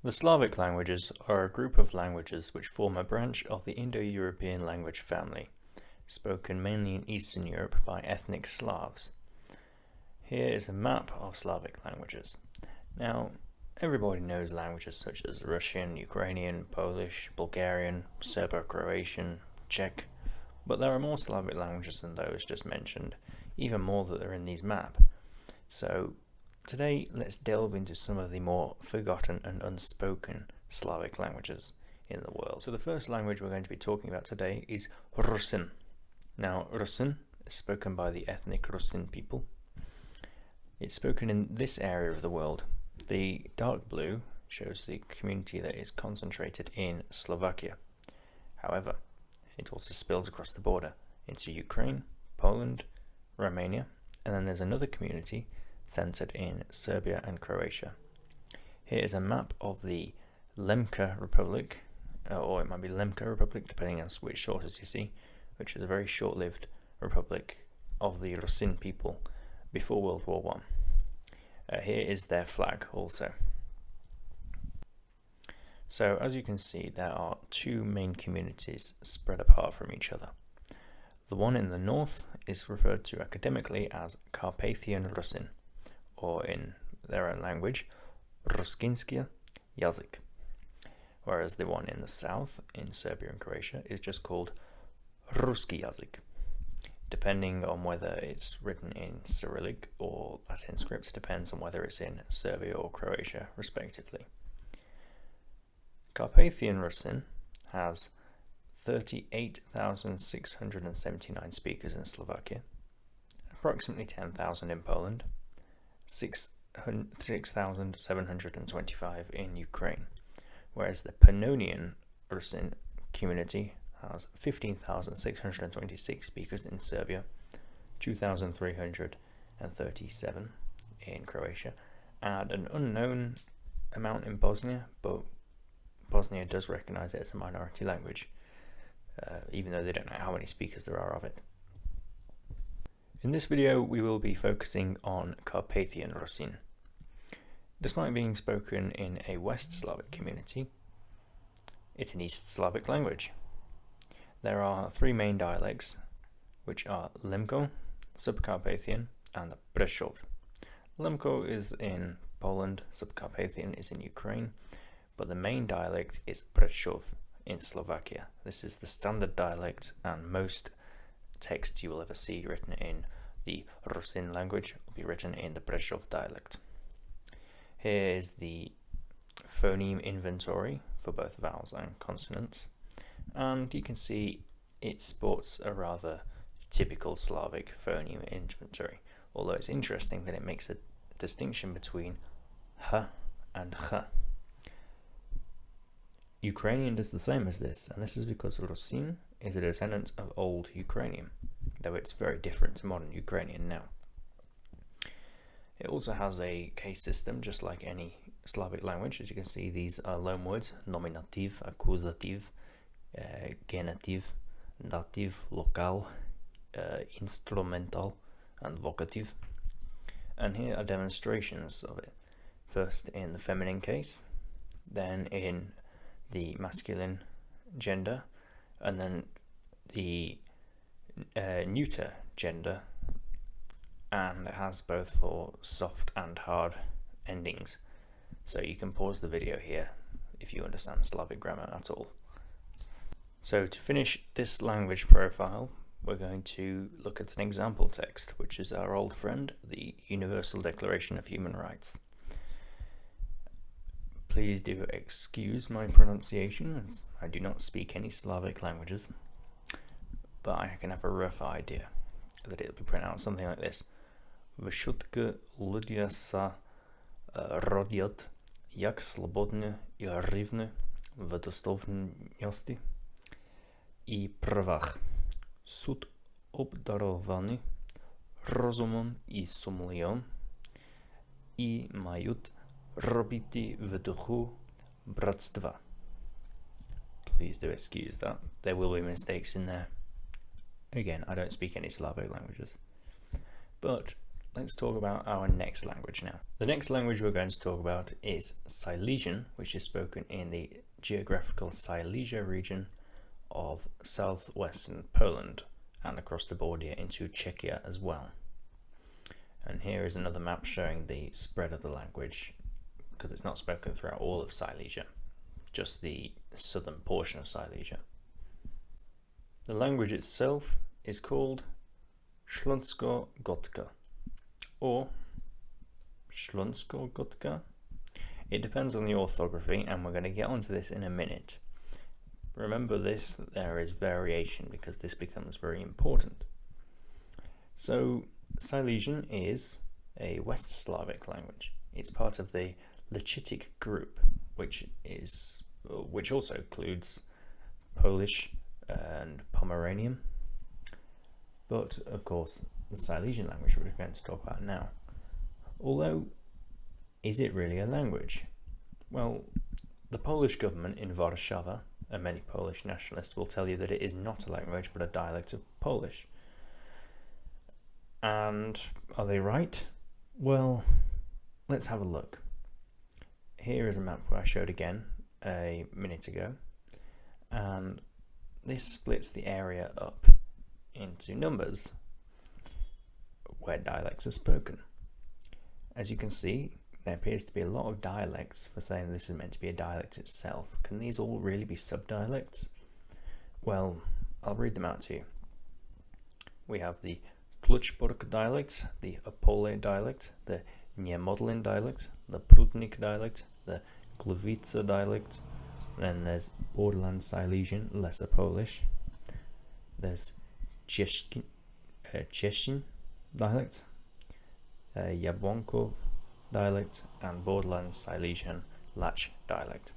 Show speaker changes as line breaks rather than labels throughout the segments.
The Slavic languages are a group of languages which form a branch of the Indo-European language family, spoken mainly in Eastern Europe by ethnic Slavs. Here is a map of Slavic languages. Now, everybody knows languages such as Russian, Ukrainian, Polish, Bulgarian, Serbo-Croatian, Czech, but there are more Slavic languages than those just mentioned, even more that are in these maps. So today, let's delve into some of the more forgotten and unspoken Slavic languages in the world. So the first language we're going to be talking about today is Rusyn. Now, Rusyn is spoken by the ethnic Rusyn people. It's spoken in this area of the world. The dark blue shows the community that is concentrated in Slovakia. However, it also spills across the border into Ukraine, Poland, Romania, and then there's another community centered in Serbia and Croatia. Here is a map of the Lemka Republic, or it might be Lemka Republic, depending on which sources you see, which is a very short-lived republic of the Rusyn people before World War I. Here is their flag also. So as you can see, there are two main communities spread apart from each other. The one in the north is referred to academically as Carpathian Rusyn, or in their own language, Ruskinsky Yazyk, whereas the one in the south, in Serbia and Croatia, is just called Ruski Yazyk, depending on whether it's written in Cyrillic or Latin scripts, depends on whether it's in Serbia or Croatia, respectively. Carpathian Rusyn has 38,679 speakers in Slovakia, approximately 10,000 in Poland, 6,725 in Ukraine, whereas the Pannonian Rusyn community has 15,626 speakers in Serbia, 2,337 in Croatia, and an unknown amount in Bosnia, but Bosnia does recognize it as a minority language, even though they don't know how many speakers there are of it. In this video, we will be focusing on Carpathian Rusyn. Despite being spoken in a West Slavic community, it's an East Slavic language. There are three main dialects, which are Lemko, Subcarpathian, and Prešov. Lemko is in Poland, Subcarpathian is in Ukraine, but the main dialect is Prešov in Slovakia. This is the standard dialect, and most text you will ever see written in the Rusyn language will be written in the Prešov dialect. Here is the phoneme inventory for both vowels and consonants, and you can see it sports a rather typical Slavic phoneme inventory, although it's interesting that it makes a distinction between h and ch. Ukrainian does the same as this, and this is because Rusyn is a descendant of Old Ukrainian, though it's very different to modern Ukrainian now. It also has a case system, just like any Slavic language. As you can see, these are loanwords: nominative, accusative, genitive, dative, local, instrumental, and vocative. And here are demonstrations of it. First in the feminine case, then in the masculine gender, and then the neuter gender, and it has both for soft and hard endings. So you can pause the video here if you understand Slavic grammar at all. So to finish this language profile, we're going to look at an example text, which is our old friend, the Universal Declaration of Human Rights. Please do excuse my pronunciation, as I do not speak any Slavic languages, but I can have a rough idea that it'll be pronounced something like this. Všetky ľudia sa rodят jak slobodne I rovne v dostojnosti I pravách. Sú obdarovaní rozumom I sumlom I majú robiť v duchu bratstva. Please do excuse that. There will be mistakes in there. Again, I don't speak any Slavic languages. But let's talk about our next language now. The next language we're going to talk about is Silesian, which is spoken in the geographical Silesia region of southwestern Poland and across the border into Czechia as well. And here is another map showing the spread of the language, because it's not spoken throughout all of Silesia, just the southern portion of Silesia. The language itself is called Śląsko-Gotka or Śląsko-Gotka. It depends on the orthography, and we're going to get onto this in a minute. Remember this, that there is variation, because this becomes very important. So Silesian is a West Slavic language. It's part of the Lachitic group, which also includes Polish and Pomeranian. But of course, the Silesian language we're going to talk about now. Although, is it really a language? Well, the Polish government in Warsaw and many Polish nationalists will tell you that it is not a language but a dialect of Polish. And are they right? Well, let's have a look. Here is a map where I showed again a minute ago, and this splits the area up into numbers where dialects are spoken. As you can see, there appears to be a lot of dialects for saying this is meant to be a dialect itself. Can these all really be subdialects? Well, I'll read them out to you. We have the Kluczbork dialect, the Opole dialect, the Niemodlin dialect, the Prudnik dialect, the Gliwice dialect, then there's Borderland Silesian, Lesser Polish, there's Cieszyn dialect, Jabłonkov dialect, and Borderland Silesian Lach dialect.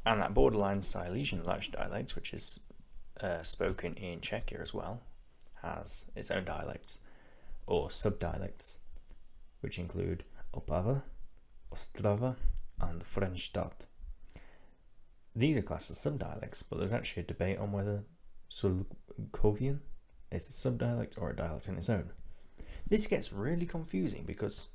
And that Borderland Silesian Lach dialect, which is spoken in Czechia as well, has its own dialects, or subdialects, which include Opava, Ostrava, and Frenstadt. These are classed as subdialects, but there's actually a debate on whether Silesian is a subdialect or a dialect in its own. This gets really confusing because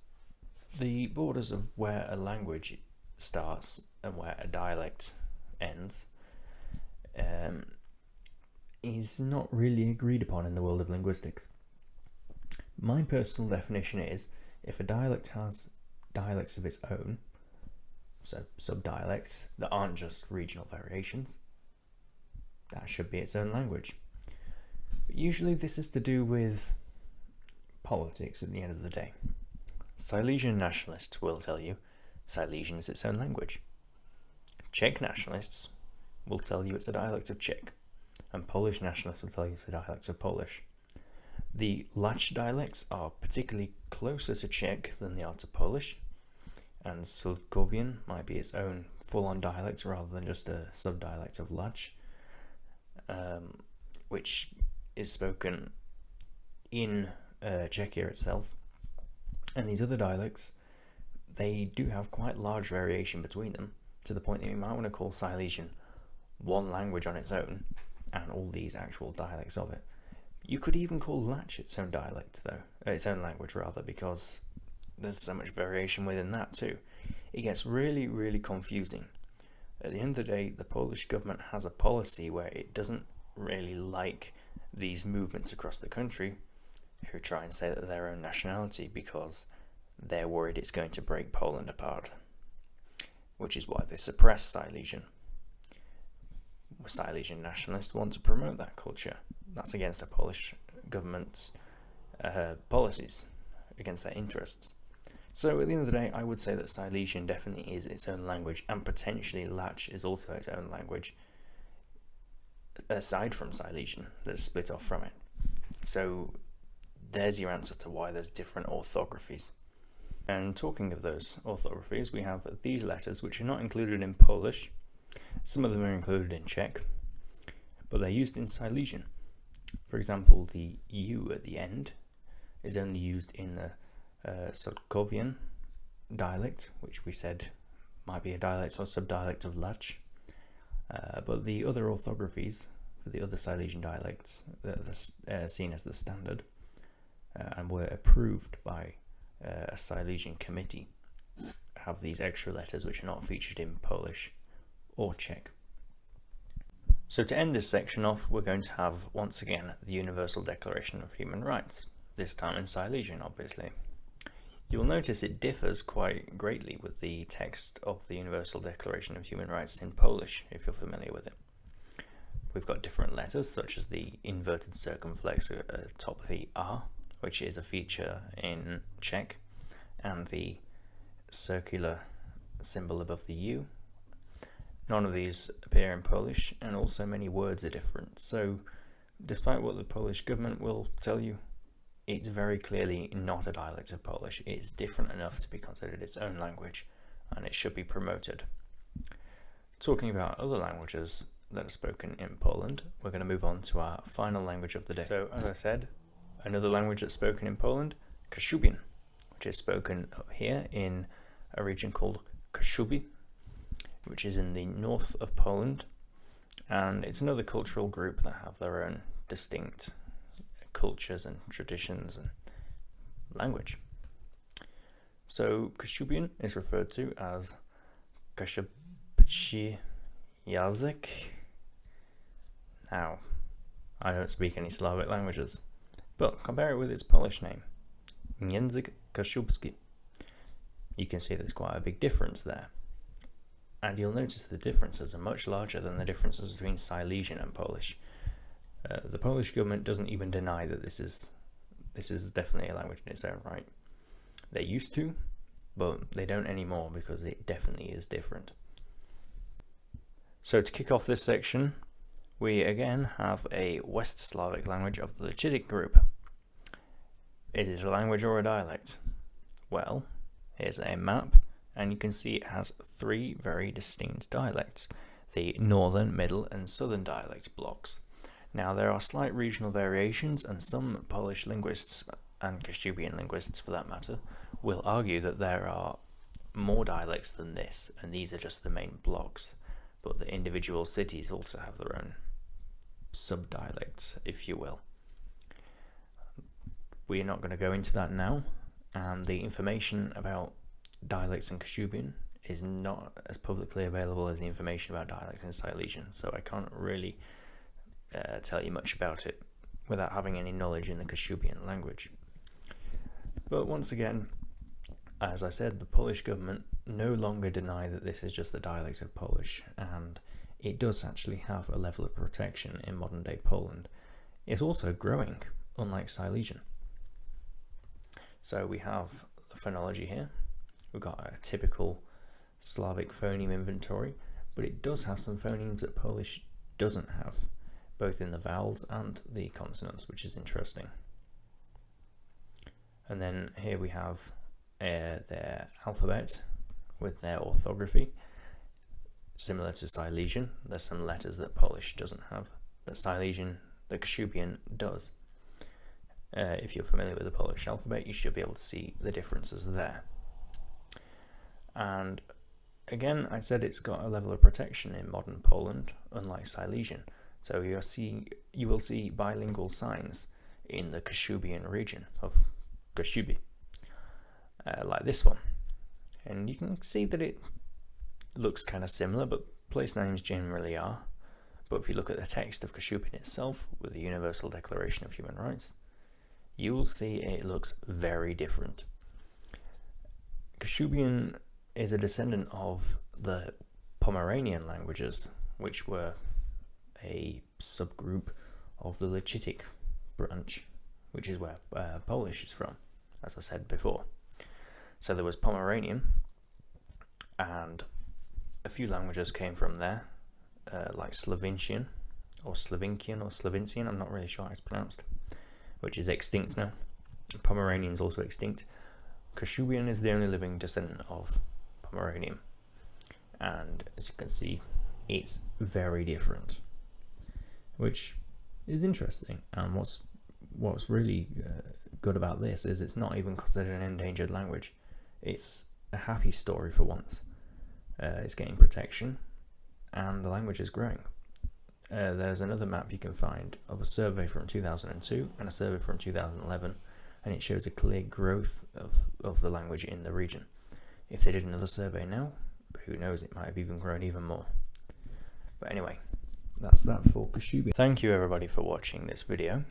the borders of where a language starts and where a dialect ends is not really agreed upon in the world of linguistics. My personal definition is, if a dialect has dialects of its own, so subdialects that aren't just regional variations, that should be its own language. But usually this is to do with politics at the end of the day. Silesian nationalists will tell you Silesian is its own language. Czech nationalists will tell you it's a dialect of Czech, and Polish nationalists will tell you it's a dialect of Polish. The Lach dialects are particularly closer to Czech than they are to Polish, and Sulkovian might be its own full-on dialect rather than just a subdialect of Lach, which is spoken in Czechia itself. And these other dialects, they do have quite large variation between them, to the point that you might want to call Silesian one language on its own, and all these actual dialects of it. You could even call Lach its own dialect, though, its own language rather, because there's so much variation within that too. It gets really, really confusing. At the end of the day, the Polish government has a policy where it doesn't really like these movements across the country who try and say that they're their own nationality because they're worried it's going to break Poland apart, which is why they suppress Silesian. Silesian nationalists want to promote that culture. That's against the Polish government's policies, against their interests. So at the end of the day, I would say that Silesian definitely is its own language, and potentially Lach is also its own language, aside from Silesian, that's split off from it. So there's your answer to why there's different orthographies. And talking of those orthographies, we have these letters which are not included in Polish. Some of them are included in Czech, but they're used in Silesian. For example, the U at the end is only used in the Sulkovian dialect, which we said might be a dialect or subdialect of Lach. But the other orthographies for the other Silesian dialects that are seen as the standard and were approved by a Silesian committee, have these extra letters which are not featured in Polish or Czech. So to end this section off, we're going to have once again the Universal Declaration of Human Rights, this time in Silesian obviously. You will notice it differs quite greatly with the text of the Universal Declaration of Human Rights in Polish, if you're familiar with it. We've got different letters, such as the inverted circumflex atop the R, which is a feature in Czech, and the circular symbol above the U. None of these appear in Polish, and also many words are different. So, despite what the Polish government will tell you, it's very clearly not a dialect of Polish. It's different enough to be considered its own language, and it should be promoted. Talking about other languages that are spoken in Poland, we're going to move on to our final language of the day. So, as I said, another language that's spoken in Poland, Kashubian, which is spoken up here in a region called Kashubian, which is in the north of Poland, and it's another cultural group that have their own distinct cultures and traditions and language. So Kashubian is referred to as Kashubian Jazyk. Now, I don't speak any Slavic languages, but compare it with its Polish name, Język Kaszubski. You can see there's quite a big difference there. And you'll notice the differences are much larger than the differences between Silesian and Polish. The Polish government doesn't even deny that this is definitely a language in its own right. They used to, but they don't anymore because it definitely is different. So to kick off this section, we again have a West Slavic language of the Lachitic group. Is it a language or a dialect? Well, here's a map, and you can see it has three very distinct dialects, the northern, middle, and southern dialect blocks. Now, there are slight regional variations, and some Polish linguists, and Kashubian linguists for that matter, will argue that there are more dialects than this, and these are just the main blocks, but the individual cities also have their own sub-dialects, if you will. We're not going to go into that now, and the information about dialects in Kashubian is not as publicly available as the information about dialects in Silesian, so I can't really tell you much about it without having any knowledge in the Kashubian language. But once again, as I said, the Polish government no longer deny that this is just the dialect of Polish, and it does actually have a level of protection in modern day Poland. It's also growing, unlike Silesian. So we have the phonology here. We've got a typical Slavic phoneme inventory, but it does have some phonemes that Polish doesn't have, both in the vowels and the consonants, which is interesting. And then here we have their alphabet with their orthography, similar to Silesian. There's some letters that Polish doesn't have, that the Kashubian does. If you're familiar with the Polish alphabet, you should be able to see the differences there. And again, I said it's got a level of protection in modern Poland, unlike Silesian. So you will see bilingual signs in the Kashubian region of Kashubi, like this one. And you can see that it looks kind of similar, but place names generally are. But if you look at the text of Kashubian itself, with the Universal Declaration of Human Rights, you will see it looks very different. Kashubian is a descendant of the Pomeranian languages, which were a subgroup of the Lachitic branch, which is where Polish is from, as I said before. So there was Pomeranian, and a few languages came from there, like Slovincian, or Slovincian, or Slovincian, I'm not really sure how it's pronounced, which is extinct now. Pomeranian is also extinct. Kashubian is the only living descendant of Pomeranian, and as you can see, it's very different, which is interesting. And what's really good about this is it's not even considered an endangered language. It's a happy story for once. It's getting protection, and the language is growing. There's another map you can find of a survey from 2002 and a survey from 2011 and it shows a clear growth of the language in the region. If they did another survey now, who knows, it might have even grown even more. But anyway, that's that for Kashubian. Thank you everybody for watching this video.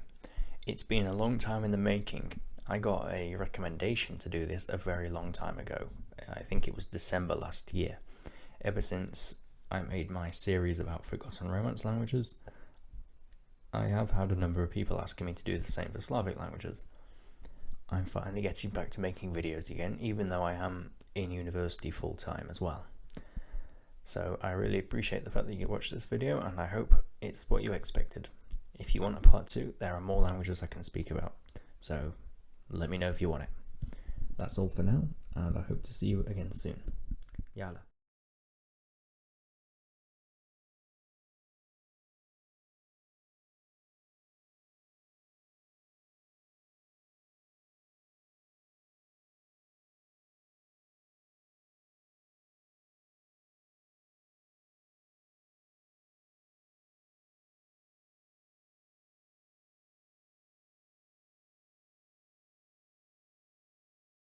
It's been a long time in the making. I got a recommendation to do this a very long time ago. I think it was December last year. Ever since I made my series about forgotten Romance languages, I have had a number of people asking me to do the same for Slavic languages. I'm finally getting back to making videos again, even though I am in university full time as well. So I really appreciate the fact that you watched this video, and I hope it's what you expected. If you want a part 2, there are more languages I can speak about, so let me know if you want it. That's all for now, and I hope to see you again soon. Yalla.